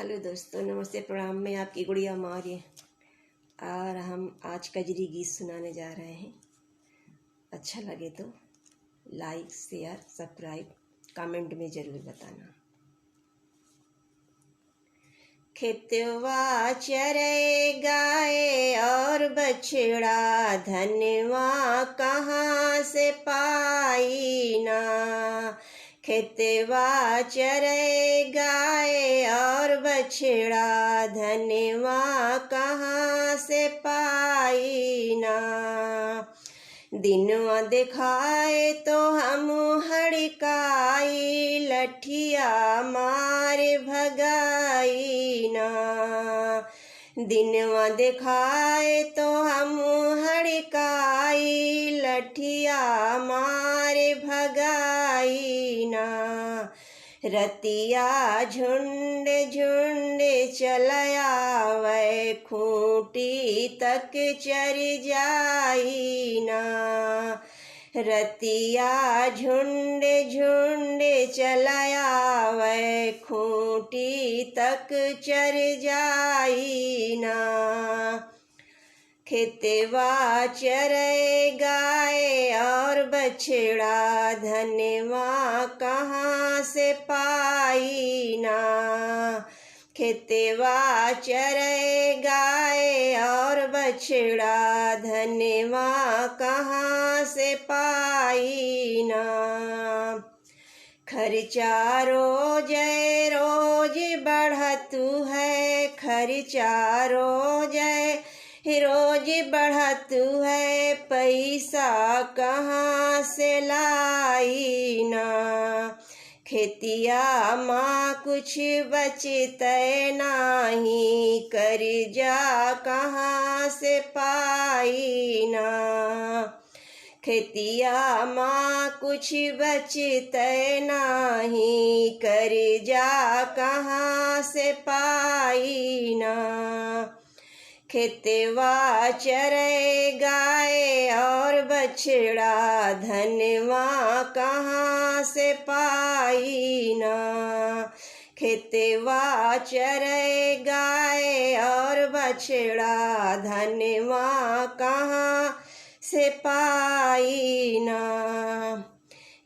Hello दोस्तों, नमस्ते, प्रणाम। मैं आपकी गुड़िया मौर्य और हम आज कजरी गीत सुनाने जा रहे हैं। अच्छा लगे तो लाइक, शेयर, सब्सक्राइब, कमेंट में ज़रूर बताना। खेतवा चरे गाय और बछड़ा, धनवा कहाँ से पाई ना। खेतवा चरे गाय और बछड़ा, धनवा कहाँ से पाई ना। दिनवा दिखाए तो हम हड़काई, लठिया मारे भगाई ना। दिनवा दिखाए तो हम हड़काई, लठिया मारे भगाई ना। रतिया झुंड झुंड चलयावे, खूंटी तक चर जाई ना। रतिया झुंड झुंड चलयावे, खूंटी तक चर जाई ना। खेतवा चरे गाय और बछड़ा, धनवा कहाँ से पाई ना। खेतवा चरे गाय और बछड़ा, धनवा कहाँ से पाई ना। खर्चा रोज रोज बढ़तु है, खर्चा रोज रोज बढ़तु है, पैसा कहाँ से लाई ना। खेतिया माँ कुछ बचते नाही, कर्जा कहाँ से पाई ना। खेतिया माँ कुछ बचते नाही, कर्जा कहाँ से पाई ना। खेतवा चरे गाय और बछड़ा, धनवा कहाँ से पाई ना। खेतवा चरे गाय और बछड़ा, धनवा कहाँ से पाई ना।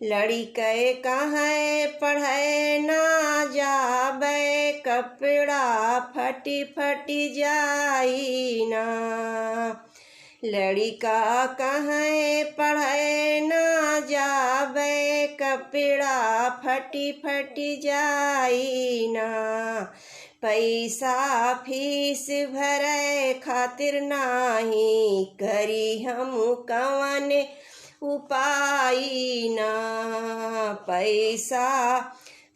लड़के कहे पढ़े ना जाबे, कपड़ा फटी फटी जाई ना। लड़का कहे पढ़े ना जाबे, कपड़ा फटी फटी जाई ना। पैसा फीस भरे खातिर नाही, करी हम कवन उपाई ना। पैसा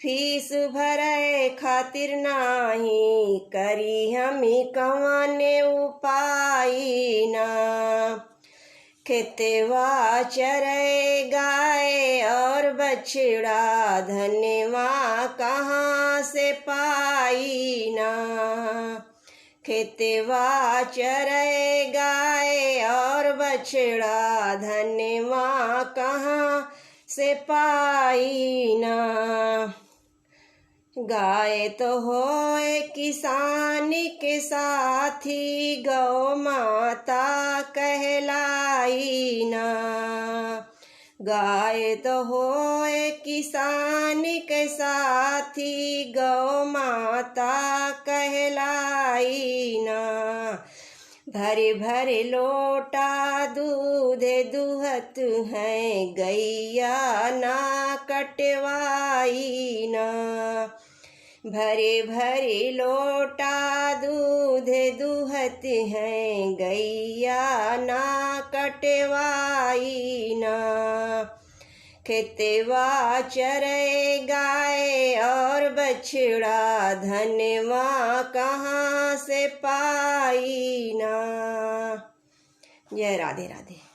फीस भरे खातिर नाही, करी हम कवन उपाई ना। खेतवा चरे गाय और बछड़ा, धनवा कहाँ से पाई ना। खेतवा चरे गाय और बछड़ा, धनवा कहाँ से पाई ना। गाय तो होए किसान के साथी, गौ माता कहलाई ना। गाय तो होए किसान के साथी, गौ माता कहलाई ना। भरे भरे लोटा दूध दुहत है, गैया ना कटवाई ना। भरे भरे लोटा दूध दुहत है, गैया ना कटवाई ना। खेतवा चरे गाय और बछड़ा, धनवा कहाँ से पाई ना। जय राधे राधे।